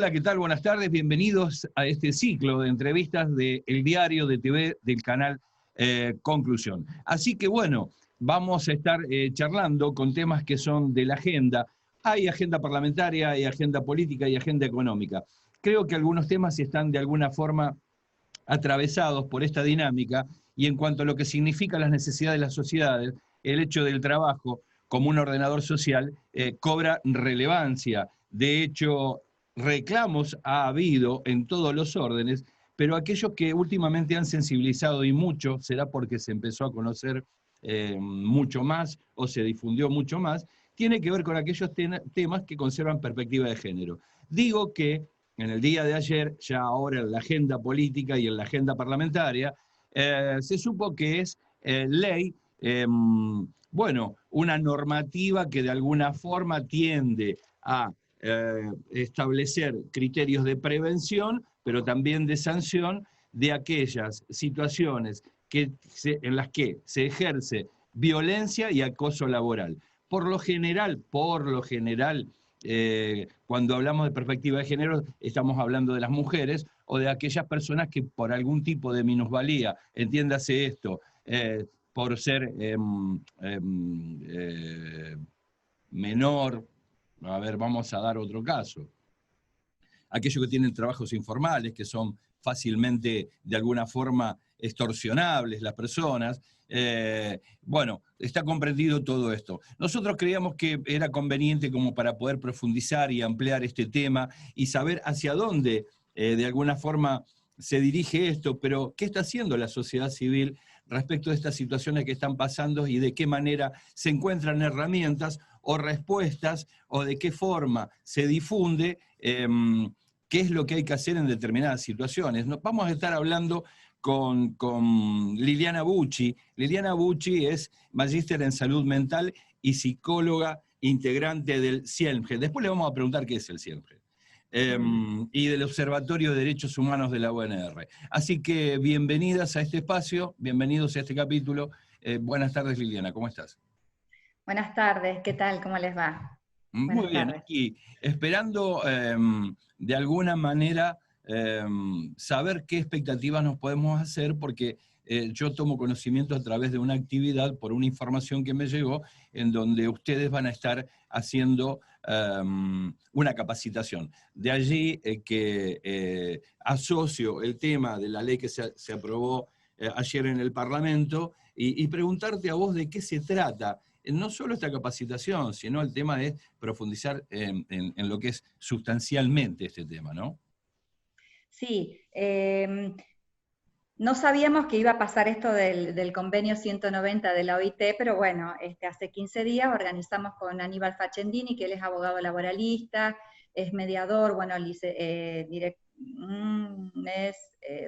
Hola, ¿qué tal? Buenas tardes, bienvenidos a este ciclo de entrevistas de El Diario de TV del canal Conclusión. Así que bueno, vamos a estar charlando con temas que son de la agenda. Hay agenda parlamentaria, hay agenda política y agenda económica. Creo que algunos temas están de alguna forma atravesados por esta dinámica y en cuanto a lo que significa las necesidades de las sociedades, el hecho del trabajo como un ordenador social cobra relevancia. De hecho, reclamos ha habido en todos los órdenes, pero aquellos que últimamente han sensibilizado y mucho, será porque se empezó a conocer mucho más o se difundió mucho más, tiene que ver con aquellos temas que conservan perspectiva de género. Digo que en el día de ayer, ya ahora en la agenda política y en la agenda parlamentaria, se supo que es ley, bueno, una normativa que de alguna forma tiende a establecer criterios de prevención, pero también de sanción de aquellas situaciones en las que se ejerce violencia y acoso laboral. Por lo general, cuando hablamos de perspectiva de género, estamos hablando de las mujeres o de aquellas personas que por algún tipo de minusvalía, entiéndase esto, por ser menor, a ver, vamos a dar otro caso, aquellos que tienen trabajos informales, que son fácilmente, de alguna forma, extorsionables las personas. Bueno, está comprendido todo esto. Nosotros creíamos que era conveniente como para poder profundizar y ampliar este tema y saber hacia dónde, de alguna forma, se dirige esto, pero ¿qué está haciendo la sociedad civil respecto de estas situaciones que están pasando y de qué manera se encuentran herramientas o respuestas o de qué forma se difunde qué es lo que hay que hacer en determinadas situaciones? Vamos a estar hablando con Liliana Bucci. Liliana Bucci es magíster en salud mental y psicóloga integrante del CIELMGE. Después le vamos a preguntar qué es el CIELMGE. Y del Observatorio de Derechos Humanos de la UNR. Así que bienvenidas a este espacio, bienvenidos a este capítulo. Buenas tardes, Liliana, ¿cómo estás? Buenas tardes, ¿qué tal? ¿Cómo les va? Muy bien, aquí esperando de alguna manera saber qué expectativas nos podemos hacer, porque yo tomo conocimiento a través de una actividad, por una información que me llegó, en donde ustedes van a estar haciendo una capacitación. De allí que asocio el tema de la ley que se aprobó ayer en el Parlamento y preguntarte a vos de qué se trata. No solo esta capacitación, sino el tema es profundizar en lo que es sustancialmente este tema, ¿no? Sí, no sabíamos que iba a pasar esto del convenio 190 de la OIT, pero bueno, hace 15 días organizamos con Aníbal Facendini, que él es abogado laboralista, es mediador, bueno, es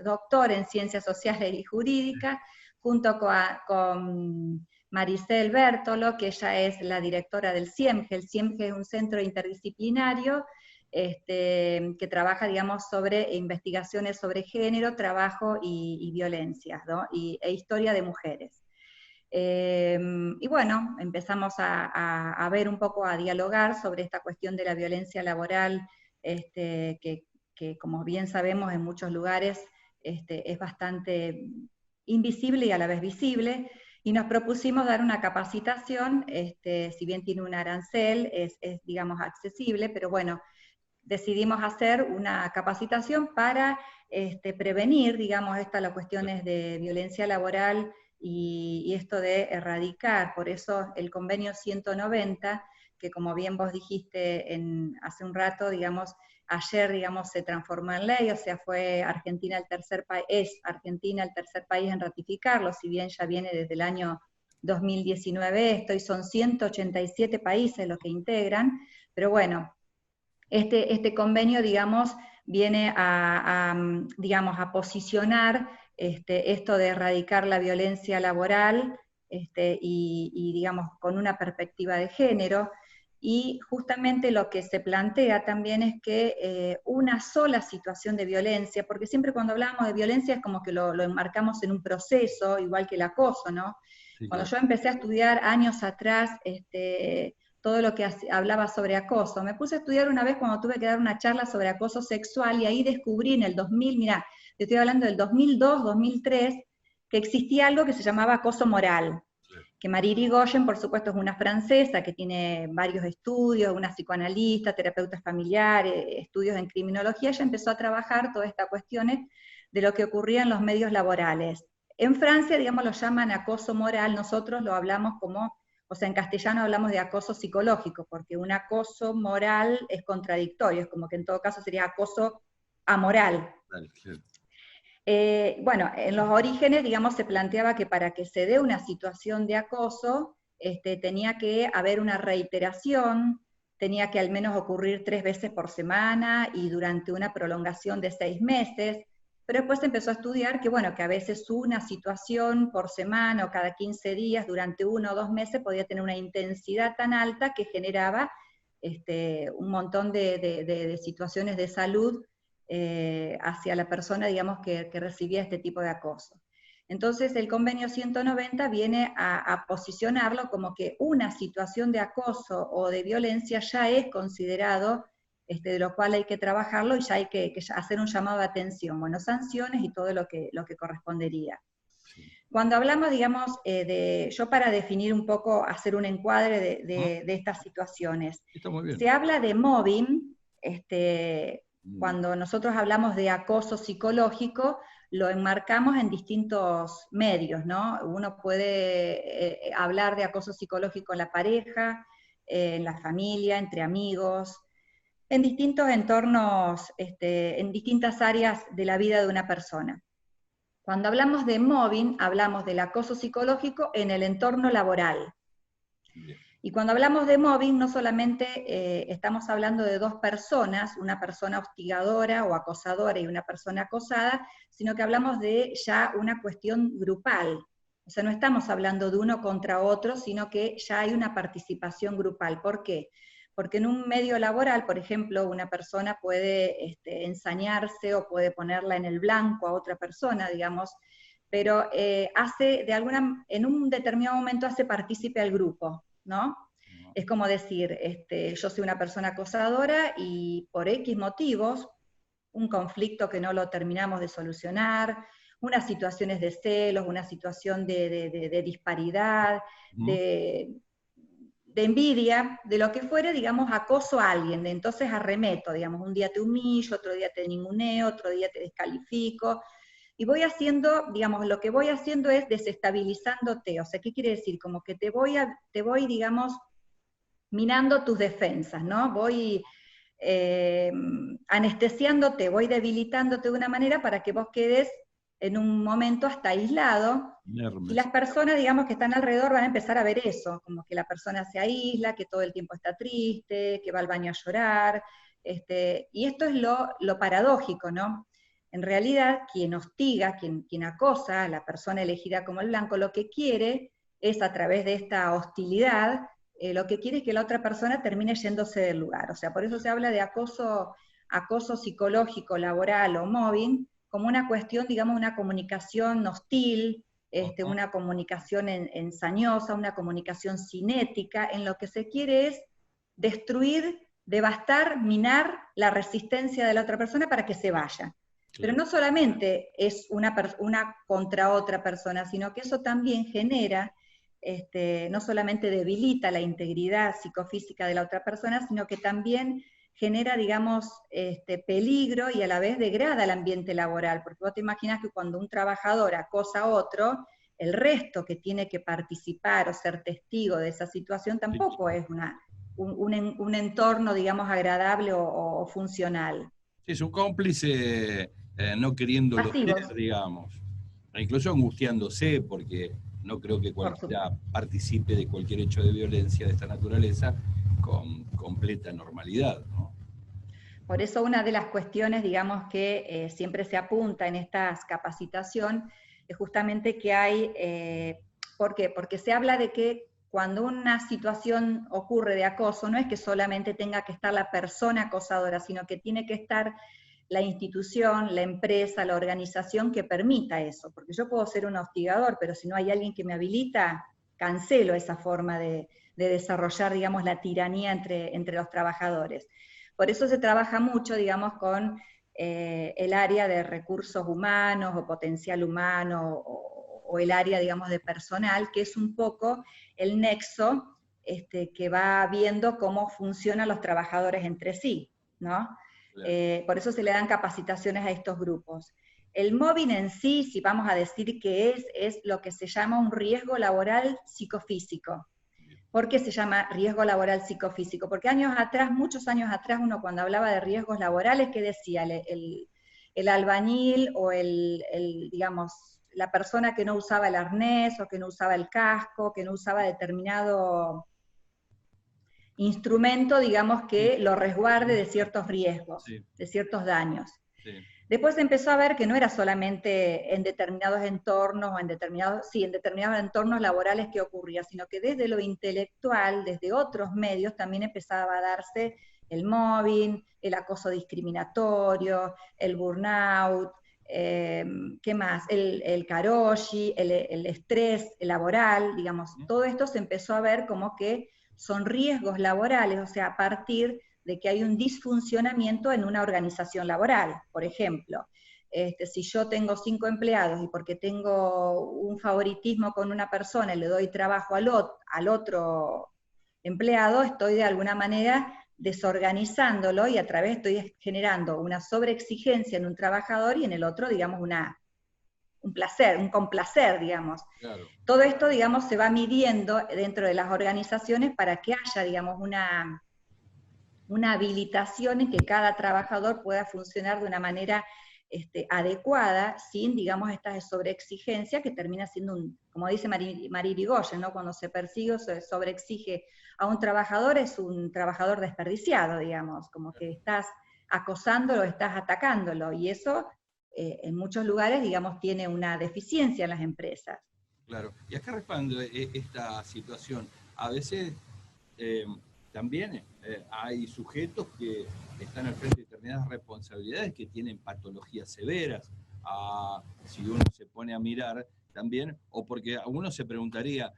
doctor en Ciencias Sociales y Jurídicas, junto con Maricel Bertolo, que ella es la directora del CIEMGE. El CIEMGE es un centro interdisciplinario que trabaja, digamos, sobre investigaciones sobre género, trabajo y violencias, ¿no? e historia de mujeres. Y bueno, empezamos a ver un poco, a dialogar sobre esta cuestión de la violencia laboral, que como bien sabemos en muchos lugares es bastante invisible y a la vez visible, y nos propusimos dar una capacitación, si bien tiene un arancel, es digamos accesible, pero bueno, decidimos hacer una capacitación para prevenir, digamos, las cuestiones de violencia laboral y esto de erradicar. Por eso el convenio 190, que como bien vos dijiste hace un rato, digamos, ayer, digamos, se transformó en ley, o sea, es Argentina el tercer país en ratificarlo, si bien ya viene desde el año 2019 esto, y son 187 países los que integran, pero bueno, este convenio, digamos, viene digamos, a posicionar esto de erradicar la violencia laboral y, digamos, con una perspectiva de género. Y justamente lo que se plantea también es que una sola situación de violencia, porque siempre cuando hablamos de violencia es como que lo enmarcamos en un proceso, igual que el acoso, ¿no? Sí, Cuando claro. yo empecé a estudiar años atrás, todo lo que hablaba sobre acoso. Me puse a estudiar una vez cuando tuve que dar una charla sobre acoso sexual, y ahí descubrí en el 2000, mira, te estoy hablando del 2002, 2003, que existía algo que se llamaba acoso moral. Que Marie Irigoyen, por supuesto, es una francesa que tiene varios estudios, una psicoanalista, terapeuta familiar, estudios en criminología. Ella empezó a trabajar todas estas cuestiones de lo que ocurría en los medios laborales. En Francia, digamos, lo llaman acoso moral, nosotros lo hablamos como, o sea, en castellano hablamos de acoso psicológico, porque un acoso moral es contradictorio, es como que en todo caso sería acoso amoral. Bueno, en los orígenes, digamos, se planteaba que para que se dé una situación de acoso, tenía que haber una reiteración, tenía que al menos ocurrir 3 veces por semana y durante una prolongación de 6 meses, pero después se empezó a estudiar que, bueno, que a veces una situación por semana o cada 15 días durante 1 o 2 meses podía tener una intensidad tan alta que generaba un montón de situaciones de salud hacia la persona, digamos, que recibía este tipo de acoso. Entonces el convenio 190 viene a posicionarlo como que una situación de acoso o de violencia ya es considerado, de lo cual hay que trabajarlo y ya hay que hacer un llamado de atención, bueno, sanciones y todo lo que correspondería. Cuando hablamos, digamos, yo para definir un poco, hacer un encuadre de estas situaciones, se habla de mobbing, cuando nosotros hablamos de acoso psicológico, lo enmarcamos en distintos medios, ¿no? Uno puede hablar de acoso psicológico en la pareja, en la familia, entre amigos, en distintos entornos, en distintas áreas de la vida de una persona. Cuando hablamos de mobbing, hablamos del acoso psicológico en el entorno laboral. Y cuando hablamos de mobbing, no solamente estamos hablando de 2 personas, una persona hostigadora o acosadora y una persona acosada, sino que hablamos de ya una cuestión grupal. O sea, no estamos hablando de uno contra otro, sino que ya hay una participación grupal. ¿Por qué? Porque en un medio laboral, por ejemplo, una persona puede ensañarse o puede ponerla en el blanco a otra persona, digamos, pero en un determinado momento hace partícipe al grupo, ¿no? Es como decir, yo soy una persona acosadora y por X motivos, un conflicto que no lo terminamos de solucionar, unas situaciones de celos, una situación de disparidad, de envidia, de lo que fuere, digamos, acoso a alguien, entonces arremeto, digamos, un día te humillo, otro día te ninguneo, otro día te descalifico, y voy haciendo, digamos, lo que voy haciendo es desestabilizándote. O sea, ¿qué quiere decir? Como que te voy, digamos, minando tus defensas, ¿no? Voy anestesiándote, voy debilitándote de una manera para que vos quedes en un momento hasta aislado, y las personas, digamos, que están alrededor van a empezar a ver eso, como que la persona se aísla, que todo el tiempo está triste, que va al baño a llorar, y esto es lo paradójico, ¿no? En realidad, quien hostiga, quien acosa a la persona elegida como el blanco, lo que quiere es, a través de esta hostilidad, lo que quiere es que la otra persona termine yéndose del lugar. O sea, por eso se habla de acoso psicológico, laboral o mobbing, como una cuestión, digamos, una comunicación hostil, una comunicación ensañosa, una comunicación cinética, en lo que se quiere es destruir, devastar, minar la resistencia de la otra persona para que se vaya. Pero no solamente es una contra otra persona, sino que eso también genera, no solamente debilita la integridad psicofísica de la otra persona, sino que también genera, digamos, peligro y a la vez degrada el ambiente laboral, porque vos te imaginás que cuando un trabajador acosa a otro, el resto que tiene que participar o ser testigo de esa situación tampoco es un entorno, digamos, agradable o funcional. Es un cómplice no queriéndolo ser, digamos, e incluso angustiándose, porque no creo que cualquiera participe de cualquier hecho de violencia de esta naturaleza con completa normalidad, ¿no? Por eso una de las cuestiones, digamos, que siempre se apunta en esta capacitación es justamente que hay, ¿por qué? Porque se habla de que cuando una situación ocurre de acoso, no es que solamente tenga que estar la persona acosadora, sino que tiene que estar la institución, la empresa, la organización que permita eso, porque yo puedo ser un hostigador, pero si no hay alguien que me habilita, cancelo esa forma de desarrollar, digamos, la tiranía entre los trabajadores. Por eso se trabaja mucho, digamos, con el área de recursos humanos o potencial humano o el área, digamos, de personal, que es un poco el nexo que va viendo cómo funcionan los trabajadores entre sí, ¿no? Claro. Por eso se le dan capacitaciones a estos grupos. El mobbing en sí, si vamos a decir que es lo que se llama un riesgo laboral psicofísico. ¿Por qué se llama riesgo laboral psicofísico? Porque años atrás, muchos años atrás, uno cuando hablaba de riesgos laborales, ¿qué decía? El albañil o digamos, la persona que no usaba el arnés o que no usaba el casco, que no usaba determinado instrumento, digamos, que lo resguarde de ciertos riesgos, de ciertos daños. Sí. Después se empezó a ver que no era solamente en determinados entornos, o en determinados entornos laborales que ocurría, sino que desde lo intelectual, desde otros medios, también empezaba a darse el mobbing, el acoso discriminatorio, el burnout, ¿qué más? El karoshi, el estrés laboral, digamos, todo esto se empezó a ver como que son riesgos laborales, o sea, a partir de que hay un disfuncionamiento en una organización laboral. Por ejemplo, si yo tengo 5 empleados y porque tengo un favoritismo con una persona y le doy trabajo al otro empleado, estoy de alguna manera desorganizándolo y a través estoy generando una sobreexigencia en un trabajador y en el otro, digamos, un complacer, digamos. Claro. Todo esto, digamos, se va midiendo dentro de las organizaciones para que haya, digamos, una habilitación en que cada trabajador pueda funcionar de una manera adecuada, sin, digamos, esta sobreexigencia que termina siendo como dice María Irigoyen, ¿no? Cuando se persigue o se sobreexige a un trabajador, es un trabajador desperdiciado, digamos, como que estás acosándolo, estás atacándolo, y eso en muchos lugares, digamos, tiene una deficiencia en las empresas. Claro, y acá respondo esta situación. A veces también hay sujetos que están al frente de determinadas responsabilidades que tienen patologías severas. Si uno se pone a mirar también, o porque uno se preguntaría,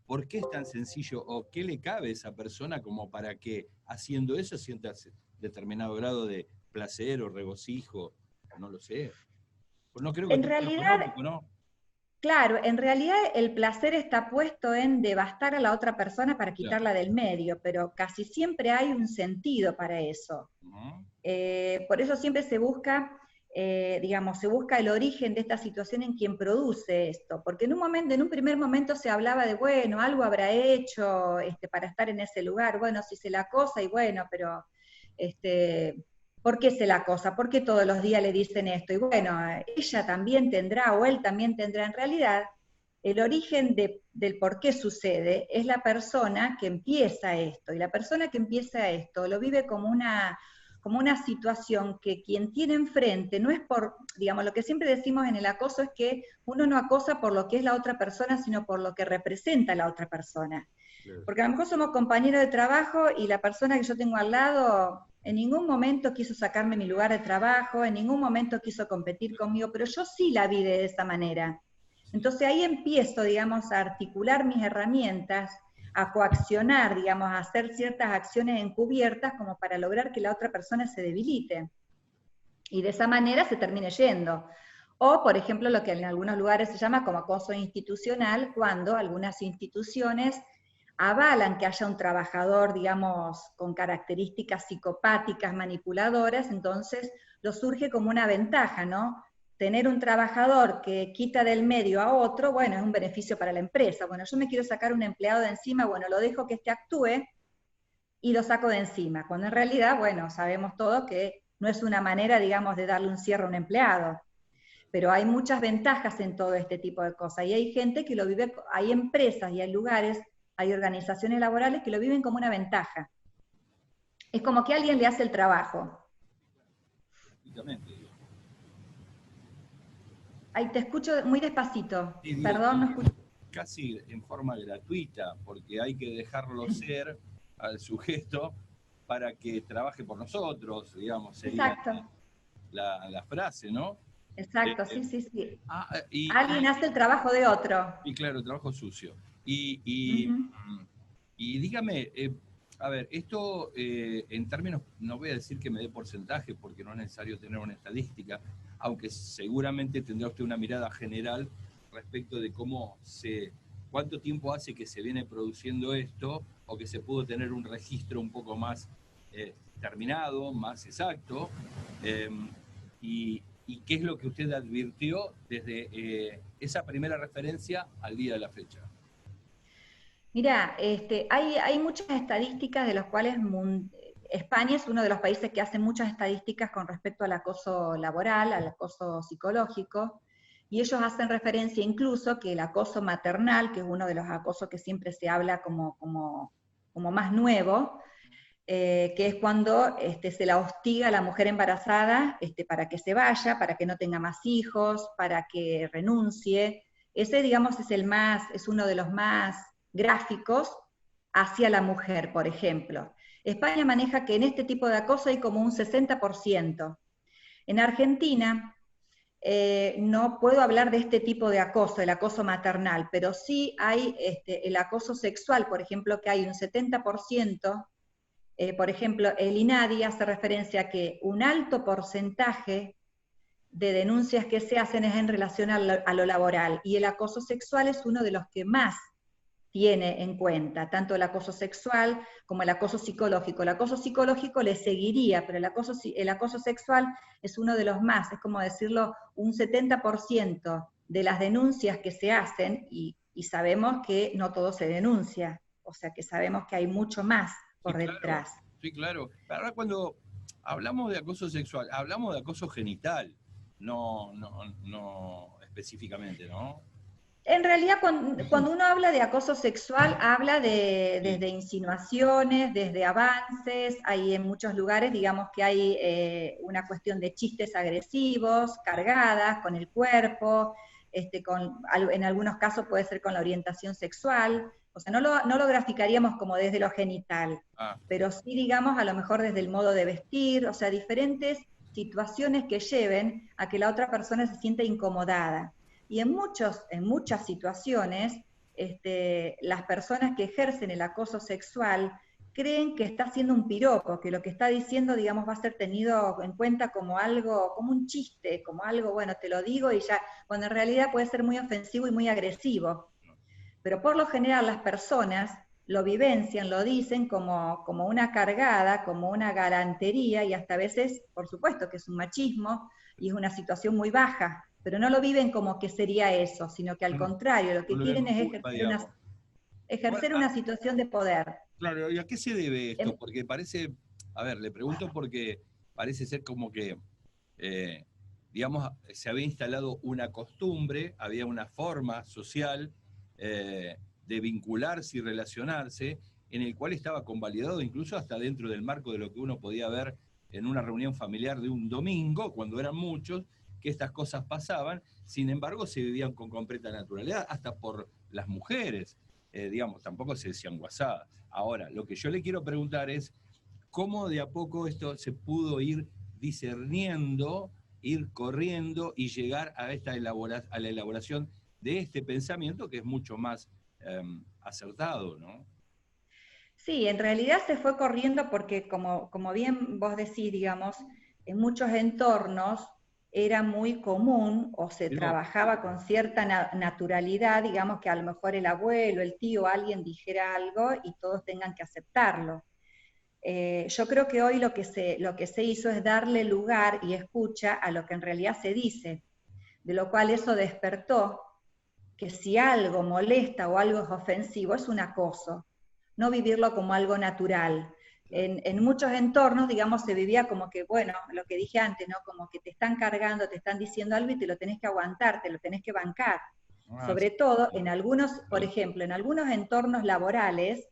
¿por qué es tan sencillo o qué le cabe a esa persona como para que haciendo eso sienta determinado grado de placer o regocijo? No lo sé. Pues no creo que en realidad, ¿no? Claro, en realidad el placer está puesto en devastar a la otra persona para quitarla del medio, pero casi siempre hay un sentido para eso. Por eso siempre se busca, digamos, se busca el origen de esta situación en quien produce esto, porque en un primer momento se hablaba de, bueno, algo habrá hecho para estar en ese lugar, bueno, si se la acosa y bueno, pero ¿por qué se la acosa? ¿Por qué todos los días le dicen esto? Y bueno, ella también tendrá, o él también tendrá. En realidad, el origen del por qué sucede es la persona que empieza esto, y la persona que empieza esto lo vive como una situación que quien tiene enfrente no es por, digamos, lo que siempre decimos en el acoso es que uno no acosa por lo que es la otra persona, sino por lo que representa la otra persona. Porque a lo mejor somos compañeros de trabajo y la persona que yo tengo al lado en ningún momento quiso sacarme mi lugar de trabajo, en ningún momento quiso competir conmigo, pero yo sí la vi de esa manera. Entonces ahí empiezo, digamos, a articular mis herramientas, a coaccionar, digamos, a hacer ciertas acciones encubiertas como para lograr que la otra persona se debilite. Y de esa manera se termine yendo. O, por ejemplo, lo que en algunos lugares se llama como acoso institucional, cuando algunas instituciones avalan que haya un trabajador, digamos, con características psicopáticas, manipuladoras, entonces lo surge como una ventaja, ¿no? Tener un trabajador que quita del medio a otro, bueno, es un beneficio para la empresa. Bueno, yo me quiero sacar un empleado de encima, bueno, lo dejo que actúe y lo saco de encima, cuando en realidad, bueno, sabemos todos que no es una manera, digamos, de darle un cierre a un empleado. Pero hay muchas ventajas en todo este tipo de cosas, y hay gente que lo vive, hay empresas y hay lugares, hay organizaciones laborales que lo viven como una ventaja. Es como que alguien le hace el trabajo. Ay, te escucho muy despacito. Sí, perdón, no escucho. Casi en forma gratuita, porque hay que dejarlo ser al sujeto para que trabaje por nosotros, digamos, sería la frase, ¿no? Exacto, sí, sí, sí. Ah, y, Alguien hace el trabajo de otro. y claro, trabajo sucio. Y, y, Ujú. y dígame, a ver, esto en términos, no voy a decir que me dé porcentaje, porque no es necesario tener una estadística, aunque seguramente tendrá usted una mirada general respecto de cuánto tiempo hace que se viene produciendo esto, o que se pudo tener un registro un poco más terminado, más exacto, eh, y qué es lo que usted advirtió desde esa primera referencia al día de la fecha. Mira, hay muchas estadísticas de las cuales España es uno de los países que hace muchas estadísticas con respecto al acoso laboral, al acoso psicológico, y ellos hacen referencia incluso que el acoso maternal, que es uno de los acosos que siempre se habla como más nuevo, que es cuando se la hostiga a la mujer embarazada para que se vaya, para que no tenga más hijos, para que renuncie. Ese, digamos, es uno de los más gráficos hacia la mujer, por ejemplo. España maneja que en este tipo de acoso hay como un 60%. En Argentina, no puedo hablar de este tipo de acoso, el acoso maternal, pero sí hay el acoso sexual, por ejemplo, que hay un 70%. Por ejemplo, el INADI hace referencia a que un alto porcentaje de denuncias que se hacen es en relación a lo laboral, y el acoso sexual es uno de los que más tiene en cuenta, tanto el acoso sexual como el acoso psicológico. El acoso psicológico le seguiría, pero el acoso sexual es uno de los más, es como decirlo, un 70% de las denuncias que se hacen, y sabemos que no todo se denuncia, o sea que sabemos que hay mucho más Sí, por claro, detrás. sí, claro. Ahora cuando hablamos de acoso sexual, hablamos de acoso genital, no específicamente, ¿no? En realidad, cuando uno habla de acoso sexual, habla Sí, desde insinuaciones, desde avances. Hay en muchos lugares, digamos que hay una cuestión de chistes agresivos, cargadas con el cuerpo, en algunos casos puede ser con la orientación sexual. O sea, no lo graficaríamos como desde lo genital, ah, pero sí, digamos, a lo mejor desde el modo de vestir, o sea, diferentes situaciones que lleven a que la otra persona se sienta incomodada. Y en muchas situaciones, las personas que ejercen el acoso sexual creen que está haciendo un piropo, que lo que está diciendo, digamos, va a ser tenido en cuenta como algo, como un chiste, como algo, bueno, te lo digo y ya, cuando en realidad puede ser muy ofensivo y muy agresivo. Pero por lo general las personas lo vivencian, lo dicen como una cargada, como una galantería, y hasta a veces, por supuesto, que es un machismo y es una situación muy baja, pero no lo viven como que sería eso, sino que al no, contrario, lo no que lo veo quieren con es culpa, digamos. Ahora, ejercer una situación de poder. claro, ¿y a qué se debe esto? Em, Porque parece, a ver, le pregunto porque parece ser como que, eh, digamos, se había instalado una costumbre, había una forma social de vincularse y relacionarse, en el cual estaba convalidado incluso hasta dentro del marco de lo que uno podía ver en una reunión familiar de un domingo, cuando eran muchos, que estas cosas pasaban, sin embargo se vivían con completa naturalidad, hasta por las mujeres, digamos, tampoco se decían guasadas. Ahora, lo que yo le quiero preguntar es, ¿cómo de a poco esto se pudo ir discerniendo, ir corriendo y llegar a a la elaboración de este pensamiento que es mucho más acertado, ¿no? sí, en realidad se fue corriendo porque, como bien vos decís, digamos, en muchos entornos era muy común o se Pero, trabajaba con cierta naturalidad, digamos, que a lo mejor el abuelo, el tío, alguien dijera algo y todos tengan que aceptarlo. Yo creo que hoy lo que se hizo es darle lugar y escucha a lo que en realidad se dice, de lo cual eso despertó que si algo molesta o algo es ofensivo, es un acoso, no vivirlo como algo natural. claro. En muchos entornos, digamos, se vivía como que, bueno, lo que dije antes, ¿no? Como que te están cargando, te están diciendo algo y te lo tenés que aguantar, te lo tenés que bancar. Ah, sí, Sobre todo en claro, algunos, por perdón. ejemplo, en algunos entornos laborales,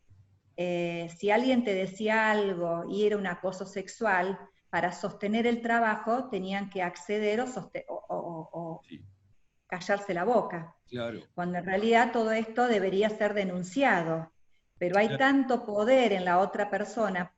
si alguien te decía algo y era un acoso sexual, para sostener el trabajo tenían que acceder o Sí, callarse la boca, claro. cuando en realidad todo esto debería ser denunciado. Pero hay Claro. tanto poder en la otra persona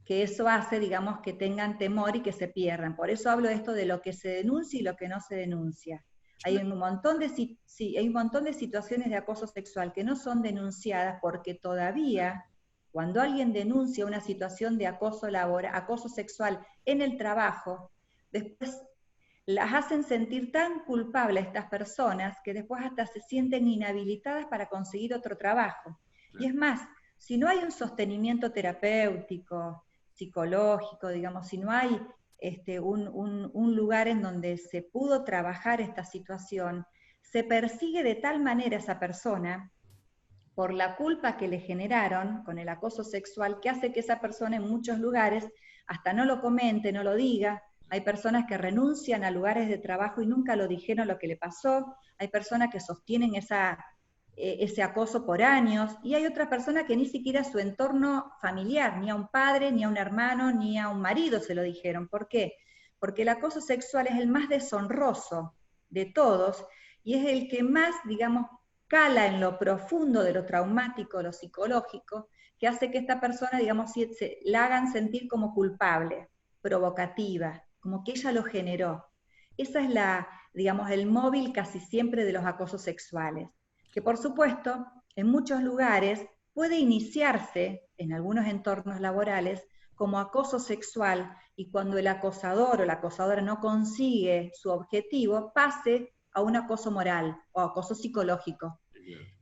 que eso hace, digamos, que tengan temor y que se pierdan. Por eso hablo de esto de lo que se denuncia y lo que no se denuncia. Hay un montón de situaciones de acoso sexual que no son denunciadas porque todavía, cuando alguien denuncia una situación de acoso laboral, acoso sexual en el trabajo, después las hacen sentir tan culpables a estas personas que después hasta se sienten inhabilitadas para conseguir otro trabajo. Y es más, si no hay un sostenimiento terapéutico, psicológico, digamos, si no hay un lugar en donde se pudo trabajar esta situación, se persigue de tal manera a esa persona por la culpa que le generaron con el acoso sexual, que hace que esa persona en muchos lugares hasta no lo comente, no lo diga. Hay personas que renuncian a lugares de trabajo y nunca lo dijeron lo que le pasó. Hay personas que sostienen ese acoso por años, y hay otras personas que ni siquiera a su entorno familiar, ni a un padre, ni a un hermano, ni a un marido se lo dijeron. ¿Por qué? Porque el acoso sexual es el más deshonroso de todos, y es el que más, digamos, cala en lo profundo de lo traumático, lo psicológico, que hace que esta persona, digamos, la hagan sentir como culpable, provocativa, como que ella lo generó. Esa es digamos, el móvil casi siempre de los acosos sexuales, que por supuesto en muchos lugares puede iniciarse en algunos entornos laborales como acoso sexual, y cuando el acosador o la acosadora no consigue su objetivo, pase a un acoso moral o acoso psicológico.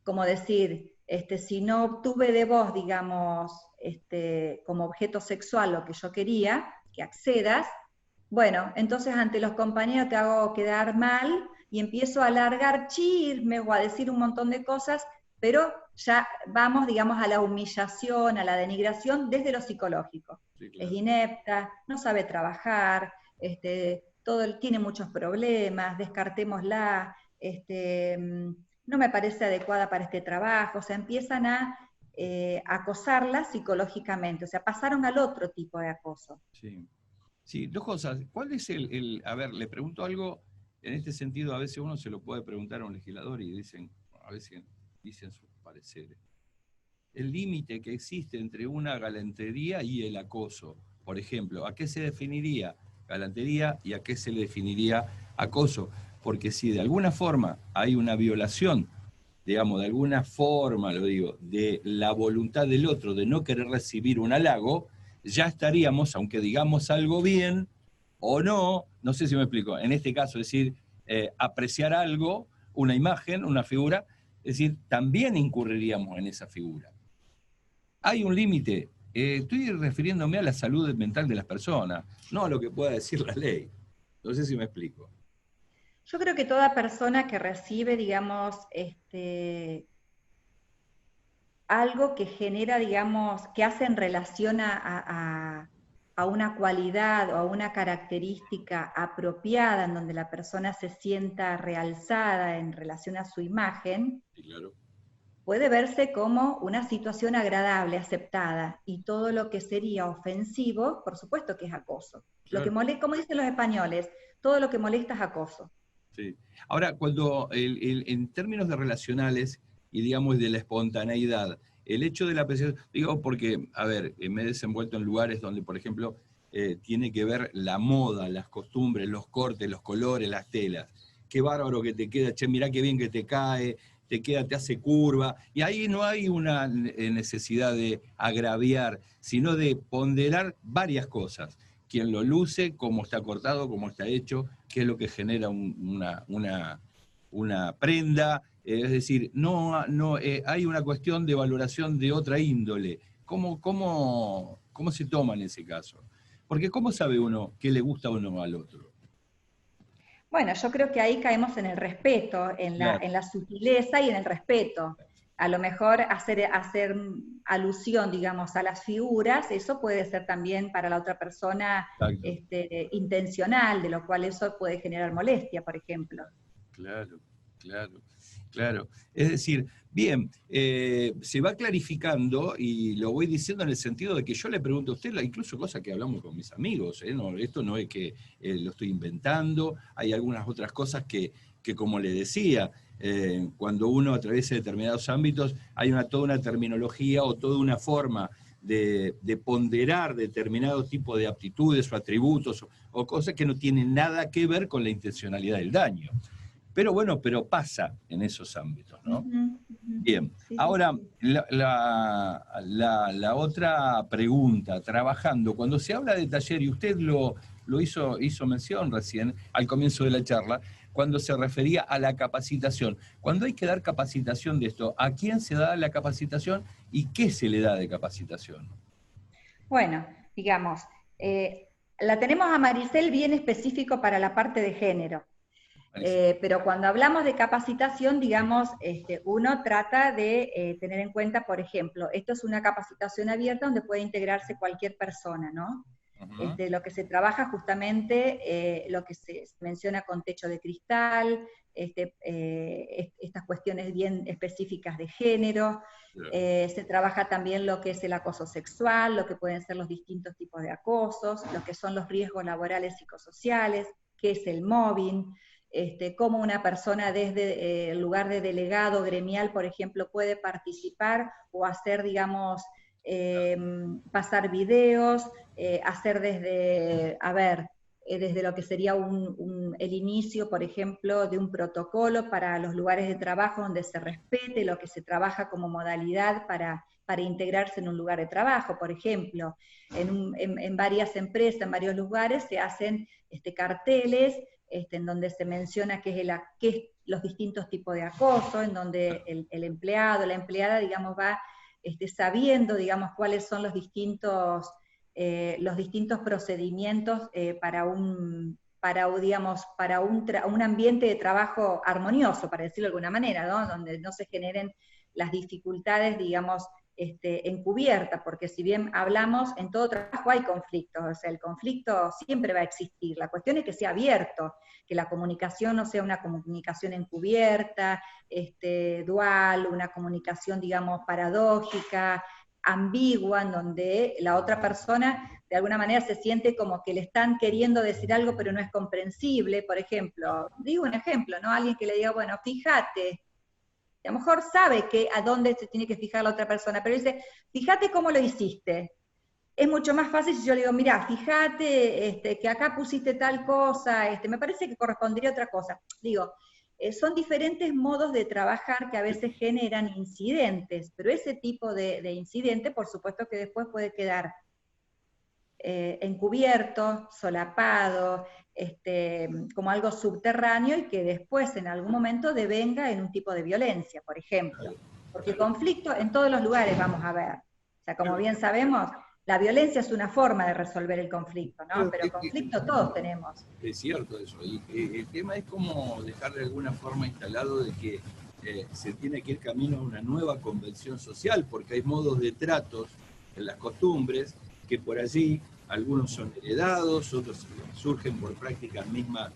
Como decir, si no obtuve de vos, digamos, como objeto sexual lo que yo quería, que accedas, bueno, entonces ante los compañeros te hago quedar mal y empiezo a alargar chismes o a decir un montón de cosas, pero ya vamos, digamos, a la humillación, a la denigración desde lo psicológico. Sí, claro. Es inepta, no sabe trabajar, tiene muchos problemas, descartémosla, no me parece adecuada para este trabajo. O sea, empiezan a acosarla psicológicamente, o sea, pasaron al otro tipo de acoso. Sí. Sí, dos cosas. ¿Cuál es a ver, le pregunto algo, en este sentido, a veces uno se lo puede preguntar a un legislador y a veces dicen sus pareceres. El límite que existe entre una galantería y el acoso. Por ejemplo, ¿a qué se definiría galantería y a qué se le definiría acoso? Porque si de alguna forma hay una violación, digamos, de alguna forma, lo digo, de la voluntad del otro de no querer recibir un halago, ya estaríamos, aunque digamos algo bien o no sé si me explico, en este caso, es decir, apreciar algo, una imagen, una figura, es decir, también incurriríamos en esa figura. Hay un límite, estoy refiriéndome a la salud mental de las personas, no a lo que pueda decir la ley. No sé si me explico. Yo creo que toda persona que recibe, digamos, algo que genera, digamos, que hace en relación a una cualidad o a una característica apropiada en donde la persona se sienta realzada en relación a su imagen, sí, claro, puede verse como una situación agradable, aceptada, y todo lo que sería ofensivo, por supuesto que es acoso. Claro. Lo que molesta, como dicen los españoles, todo lo que molesta es acoso. Sí. Ahora, cuando en términos de relacionales y digamos de la espontaneidad, el hecho de la apreciación, digo porque, a ver, me he desenvuelto en lugares donde, por ejemplo, tiene que ver la moda, las costumbres, los cortes, los colores, las telas. Qué bárbaro que te queda, che, mirá qué bien que te cae, te queda, te hace curva, y ahí no hay una necesidad de agraviar, sino de ponderar varias cosas. Quien lo luce, cómo está cortado, cómo está hecho, qué es lo que genera una prenda, es decir, hay una cuestión de valoración de otra índole. ¿Cómo se toma en ese caso? Porque ¿cómo sabe uno qué le gusta o no al otro? Bueno, yo creo que ahí caemos en el respeto, en la sutileza y en el respeto. A lo mejor hacer alusión, digamos, a las figuras, eso puede ser también para la otra persona intencional, de lo cual eso puede generar molestia, por ejemplo. Claro. Es decir, bien, se va clarificando y lo voy diciendo en el sentido de que yo le pregunto a usted, incluso cosas que hablamos con mis amigos, no, esto no es que lo estoy inventando, hay algunas otras cosas que como le decía, cuando uno atraviesa determinados ámbitos, hay toda una terminología o toda una forma de ponderar determinado tipo de aptitudes o atributos o cosas que no tienen nada que ver con la intencionalidad del daño. Pero bueno, pero pasa en esos ámbitos, ¿no? Bien, ahora la otra pregunta, trabajando, cuando se habla de taller, y usted lo hizo mención recién, al comienzo de la charla, cuando se refería a la capacitación. Cuando hay que dar capacitación de esto, ¿a quién se da la capacitación y qué se le da de capacitación? Bueno, digamos, la tenemos a Maricel bien específico para la parte de género. Pero cuando hablamos de capacitación, digamos, uno trata de tener en cuenta, por ejemplo, esto es una capacitación abierta donde puede integrarse cualquier persona, ¿no? Lo que se trabaja justamente, lo que se menciona con techo de cristal, estas cuestiones bien específicas de género, se trabaja también lo que es el acoso sexual, lo que pueden ser los distintos tipos de acosos, lo que son los riesgos laborales psicosociales, qué es el mobbing, cómo una persona desde el lugar de delegado gremial, por ejemplo, puede participar o hacer, digamos, pasar videos, hacer desde, desde lo que sería el inicio, por ejemplo, de un protocolo para los lugares de trabajo donde se respete lo que se trabaja como modalidad para integrarse en un lugar de trabajo. Por ejemplo, en varias empresas, en varios lugares, se hacen carteles en donde se menciona qué es los distintos tipos de acoso, en donde el empleado, la empleada, digamos, va sabiendo, digamos, cuáles son los distintos procedimientos para un ambiente de trabajo armonioso, para decirlo de alguna manera, ¿no? Donde no se generen las dificultades, digamos, encubiertas, porque si bien hablamos, en todo trabajo hay conflictos, o sea, el conflicto siempre va a existir, la cuestión es que sea abierto, que la comunicación no sea una comunicación encubierta, dual, una comunicación, digamos, paradójica, ambigua, en donde la otra persona de alguna manera se siente como que le están queriendo decir algo pero no es comprensible. Por ejemplo, digo un ejemplo, ¿no? Alguien que le diga, bueno, fíjate, a lo mejor sabe a dónde se tiene que fijar la otra persona, pero dice, fíjate cómo lo hiciste. Es mucho más fácil si yo le digo, mirá, fíjate que acá pusiste tal cosa, me parece que correspondería a otra cosa. Digo, son diferentes modos de trabajar que a veces generan incidentes, pero ese tipo de incidente, por supuesto que después puede quedar encubierto, solapado, como algo subterráneo y que después en algún momento devenga en un tipo de violencia, por ejemplo. Porque conflicto en todos los lugares vamos a ver. O sea, como bien sabemos, la violencia es una forma de resolver el conflicto, ¿no? Pero conflicto todos tenemos. Es cierto eso. Y el tema es cómo dejar de alguna forma instalado de que se tiene que ir camino a una nueva convención social, porque hay modos de tratos en las costumbres que por allí algunos son heredados, otros surgen por prácticas mismas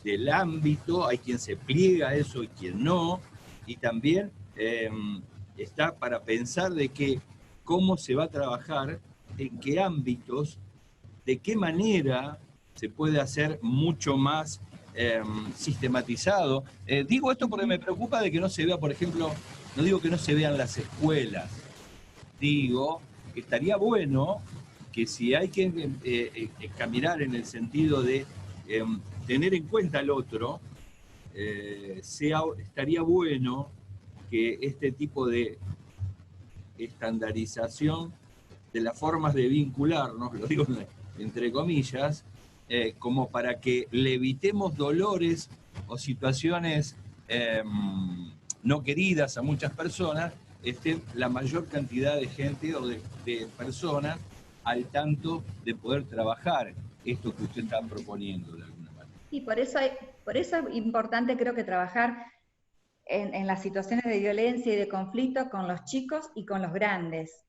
del ámbito, hay quien se pliega a eso y quien no, y también está para pensar de que cómo se va a trabajar, en qué ámbitos, de qué manera se puede hacer mucho más sistematizado. Digo esto porque me preocupa de que no se vea, por ejemplo, no digo que no se vean las escuelas, digo que estaría bueno que si hay que caminar en el sentido de tener en cuenta al otro, estaría bueno que este tipo de estandarización de las formas de vincularnos, lo digo entre comillas, como para que le evitemos dolores o situaciones no queridas a muchas personas, esté la mayor cantidad de gente o de personas al tanto de poder trabajar esto que usted está proponiendo de alguna manera. Y por eso es importante, creo que trabajar en las situaciones de violencia y de conflicto con los chicos y con los grandes.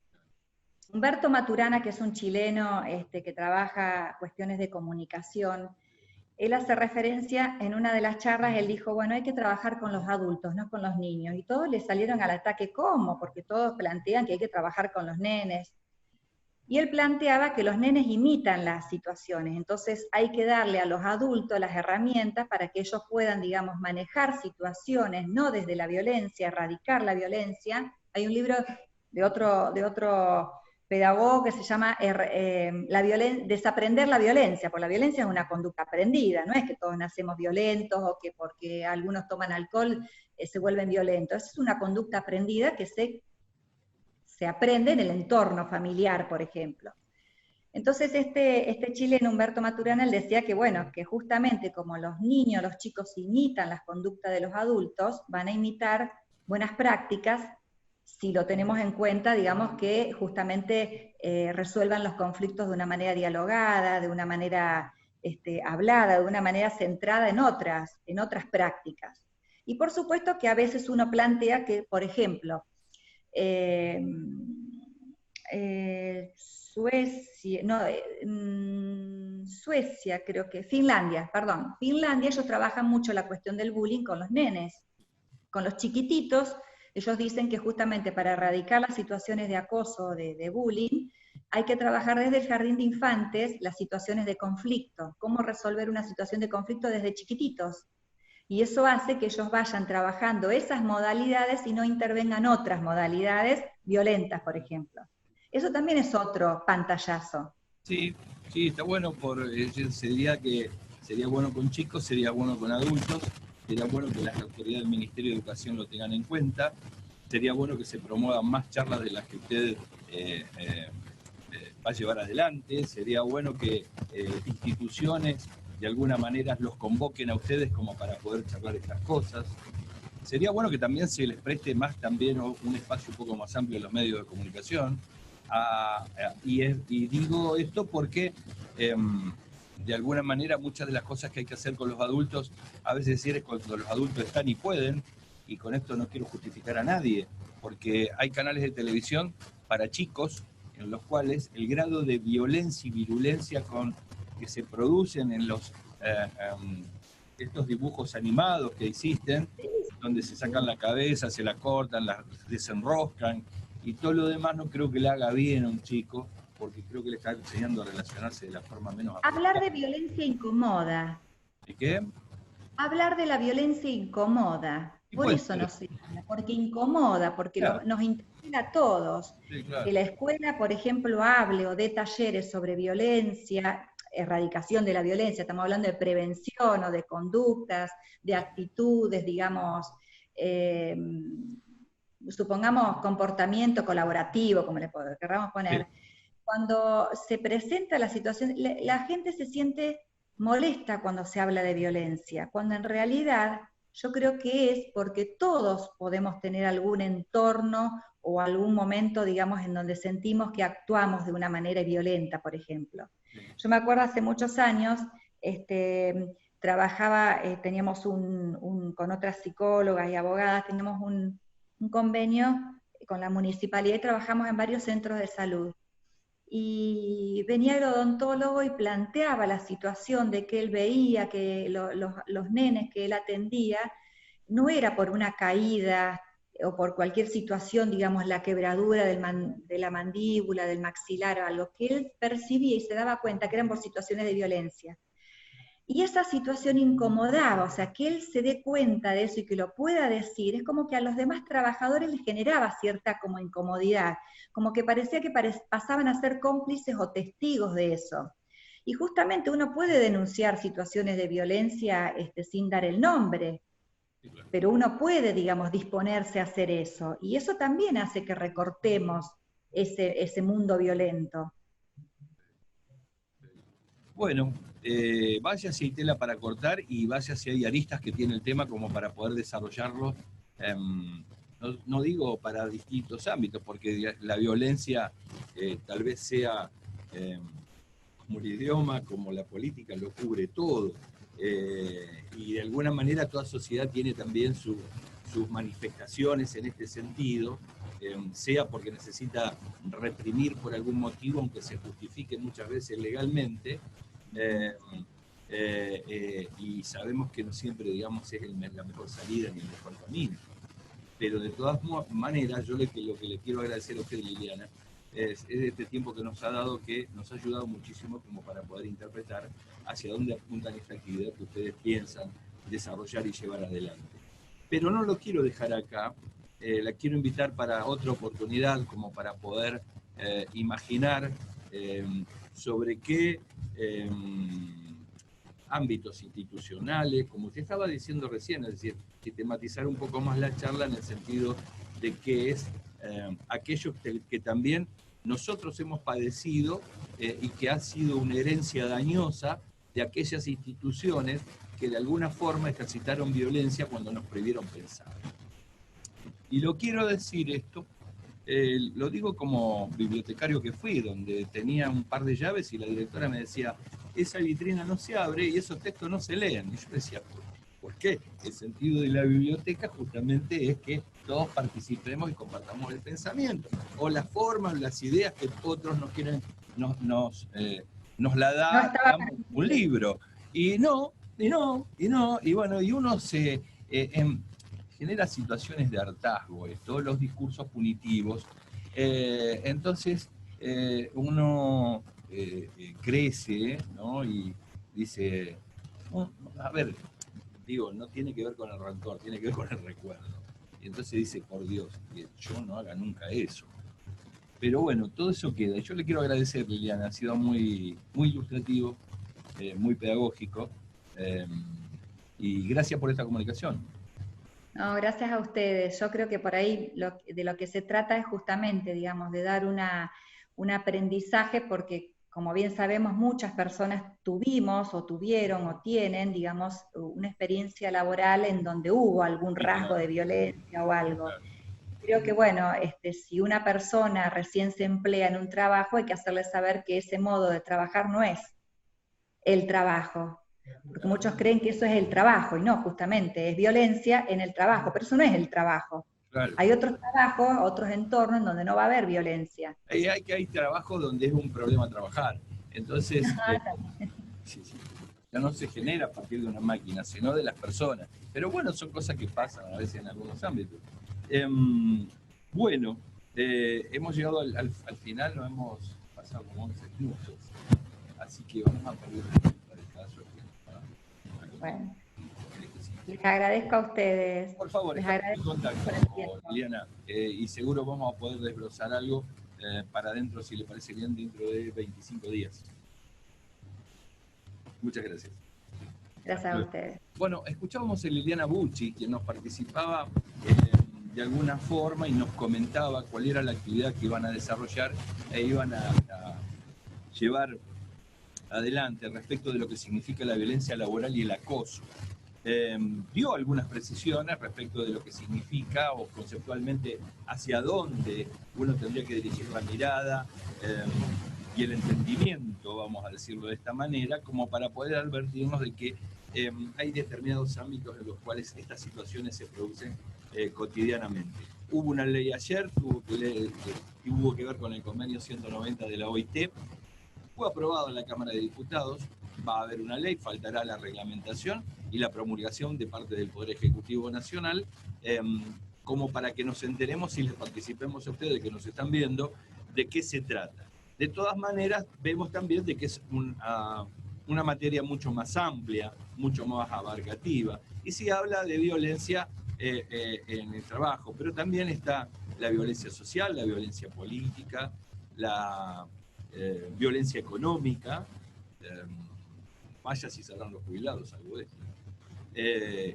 Humberto Maturana, que es un chileno que trabaja cuestiones de comunicación, él hace referencia en una de las charlas, él dijo, bueno, hay que trabajar con los adultos, no con los niños, y todos le salieron al ataque, ¿cómo? Porque todos plantean que hay que trabajar con los nenes. Y él planteaba que los nenes imitan las situaciones, entonces hay que darle a los adultos las herramientas para que ellos puedan, digamos, manejar situaciones, no desde la violencia, erradicar la violencia. Hay un libro de otro pedagogo que se llama desaprender la violencia, porque la violencia es una conducta aprendida, no es que todos nacemos violentos o que porque algunos toman alcohol se vuelven violentos, es una conducta aprendida que se aprende en el entorno familiar, por ejemplo. Entonces este chileno, Humberto Maturana, él decía que, bueno, que justamente como los niños, los chicos imitan las conductas de los adultos, van a imitar buenas prácticas si lo tenemos en cuenta, digamos, que justamente resuelvan los conflictos de una manera dialogada, de una manera hablada, de una manera centrada en otras prácticas. Y por supuesto que a veces uno plantea que, por ejemplo, Suecia, creo que, Finlandia, ellos trabajan mucho la cuestión del bullying con los nenes, con los chiquititos. Ellos dicen que justamente para erradicar las situaciones de acoso, de bullying, hay que trabajar desde el jardín de infantes las situaciones de conflicto, cómo resolver una situación de conflicto desde chiquititos. Y eso hace que ellos vayan trabajando esas modalidades y no intervengan otras modalidades violentas, por ejemplo. Eso también es otro pantallazo. Sí, sí, está bueno, sería bueno con chicos, sería bueno con adultos, sería bueno que las autoridades del Ministerio de Educación lo tengan en cuenta, sería bueno que se promuevan más charlas de las que usted va a llevar adelante, sería bueno que instituciones de alguna manera los convoquen a ustedes como para poder charlar estas cosas. Sería bueno que también se les preste más también un espacio un poco más amplio en los medios de comunicación. Y digo esto porque de alguna manera muchas de las cosas que hay que hacer con los adultos, a veces es cuando los adultos están y pueden, y con esto no quiero justificar a nadie, porque hay canales de televisión para chicos en los cuales el grado de violencia y virulencia que se producen en estos dibujos animados que existen, donde se sacan la cabeza, se la cortan, la desenroscan, y todo lo demás no creo que le haga bien a un chico, porque creo que le está enseñando a relacionarse de la forma menos apropiada. Hablar de violencia incomoda. ¿De qué? Hablar de la violencia incomoda. Por eso no se habla, porque incomoda, porque claro, nos interpela a todos. Sí, claro. Que la escuela, por ejemplo, hable o dé talleres sobre violencia, erradicación de la violencia, estamos hablando de prevención o de conductas, de actitudes, digamos, supongamos comportamiento colaborativo, como le querramos poner. Sí. Cuando se presenta la situación, la gente se siente molesta cuando se habla de violencia, cuando en realidad yo creo que es porque todos podemos tener algún entorno o algún momento, digamos, en donde sentimos que actuamos de una manera violenta, por ejemplo. Yo me acuerdo hace muchos años, trabajaba, teníamos con otras psicólogas y abogadas, teníamos un convenio con la municipalidad y trabajamos en varios centros de salud. Y venía el odontólogo y planteaba la situación de que él veía que los nenes que él atendía no era por una caída o por cualquier situación, digamos, la quebradura de la mandíbula, del maxilar o algo, que él percibía y se daba cuenta que eran por situaciones de violencia. Y esa situación incomodaba, o sea, que él se dé cuenta de eso y que lo pueda decir, es como que a los demás trabajadores les generaba cierta como incomodidad, como que parecía que pasaban a ser cómplices o testigos de eso. Y justamente uno puede denunciar situaciones de violencia sin dar el nombre, pero uno puede, digamos, disponerse a hacer eso, y eso también hace que recortemos ese mundo violento. Bueno, vaya si hay tela para cortar y vaya si hay aristas que tiene el tema como para poder desarrollarlo, no digo para distintos ámbitos, porque la violencia tal vez sea como el idioma, como la política, lo cubre todo, y de alguna manera toda sociedad tiene también sus manifestaciones en este sentido, sea porque necesita reprimir por algún motivo, aunque se justifique muchas veces legalmente, y sabemos que no siempre, digamos, es la mejor salida ni el mejor camino. Pero de todas maneras, yo lo que le quiero agradecer a usted, Liliana, es este tiempo que nos ha dado, que nos ha ayudado muchísimo como para poder interpretar hacia dónde apuntan esta actividad que ustedes piensan desarrollar y llevar adelante. Pero no lo quiero dejar acá, la quiero invitar para otra oportunidad, como para poder imaginar sobre qué ámbitos institucionales, como usted estaba diciendo recién, es decir, sistematizar un poco más la charla en el sentido de que es aquello que también nosotros hemos padecido y que ha sido una herencia dañosa de aquellas instituciones que de alguna forma ejercitaron violencia cuando nos prohibieron pensar. Y lo quiero decir esto, lo digo como bibliotecario que fui, donde tenía un par de llaves y la directora me decía, esa vitrina no se abre y esos textos no se leen. Y yo decía, ¿por qué? El sentido de la biblioteca justamente es que todos participemos y compartamos el pensamiento, o las formas, las ideas que otros nos quieren, nos la da, digamos, un libro. Y bueno, y uno se genera situaciones de hartazgo, todos los discursos punitivos. Entonces, uno crece, ¿no? Y dice, a ver, digo, no tiene que ver con el rencor, tiene que ver con el recuerdo. Y entonces dice, por Dios, que yo no haga nunca eso. Pero bueno, todo eso queda. Y yo le quiero agradecer, Liliana, ha sido muy, muy ilustrativo, muy pedagógico, y gracias por esta comunicación. No, gracias a ustedes. Yo creo que por ahí de lo que se trata es justamente, digamos, de dar un aprendizaje, porque como bien sabemos, muchas personas tuvimos o tuvieron o tienen, digamos, una experiencia laboral en donde hubo algún rasgo de violencia o algo. Creo que, bueno, si una persona recién se emplea en un trabajo, hay que hacerle saber que ese modo de trabajar no es el trabajo. Porque muchos creen que eso es el trabajo, y no, justamente, es violencia en el trabajo, pero eso no es el trabajo. Claro. Hay otros trabajos, otros entornos en donde no va a haber violencia. Hay trabajos donde es un problema trabajar. Entonces, ya no se genera a partir de una máquina, sino de las personas. Pero bueno, son cosas que pasan a veces en algunos ámbitos. Bueno, hemos llegado al final, nos hemos pasado como 11 minutos. Así que vamos a pedir el caso. Bueno, les agradezco a ustedes. Por favor, estamos en contacto, Liliana, y seguro vamos a poder desglosar algo para adentro, si le parece bien, dentro de 25 días. Muchas gracias. Gracias a ustedes. Bueno, escuchábamos a Liliana Bucci, quien nos participaba de alguna forma y nos comentaba cuál era la actividad que iban a desarrollar e iban a llevar adelante respecto de lo que significa la violencia laboral y el acoso. Dio algunas precisiones respecto de lo que significa o conceptualmente hacia dónde uno tendría que dirigir la mirada y el entendimiento, vamos a decirlo de esta manera, como para poder advertirnos de que hay determinados ámbitos en los cuales estas situaciones se producen cotidianamente. Hubo una ley ayer, tuvo que ver con el convenio 190 de la OIT, fue aprobado en la Cámara de Diputados, va a haber una ley, faltará la reglamentación y la promulgación de parte del Poder Ejecutivo Nacional, como para que nos enteremos y les participemos a ustedes que nos están viendo, de qué se trata. De todas maneras, vemos también de que es una materia mucho más amplia, mucho más abarcativa, y se habla de violencia en el trabajo, pero también está la violencia social, la violencia política, la violencia económica, vaya si sabrán los jubilados algo de esto.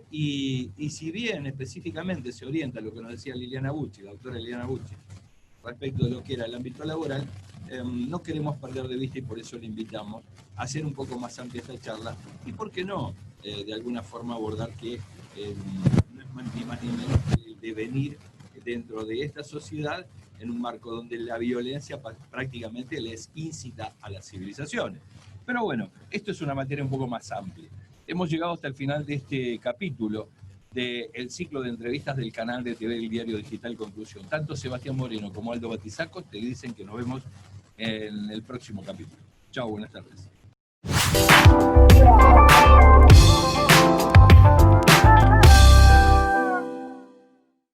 Y si bien específicamente se orienta lo que nos decía Liliana Bucci, la doctora Liliana Bucci, respecto de lo que era el ámbito laboral, no queremos perder de vista y por eso le invitamos a hacer un poco más amplia esta charla y por qué no, de alguna forma abordar que no es ni más ni menos que el devenir dentro de esta sociedad en un marco donde la violencia prácticamente les incita a las civilizaciones. Pero bueno, esto es una materia un poco más amplia. Hemos llegado hasta el final de este capítulo del ciclo de entrevistas del canal de TV del Diario Digital Conclusión. Tanto Sebastián Moreno como Aldo Batizaco te dicen que nos vemos en el próximo capítulo. Chao, buenas tardes.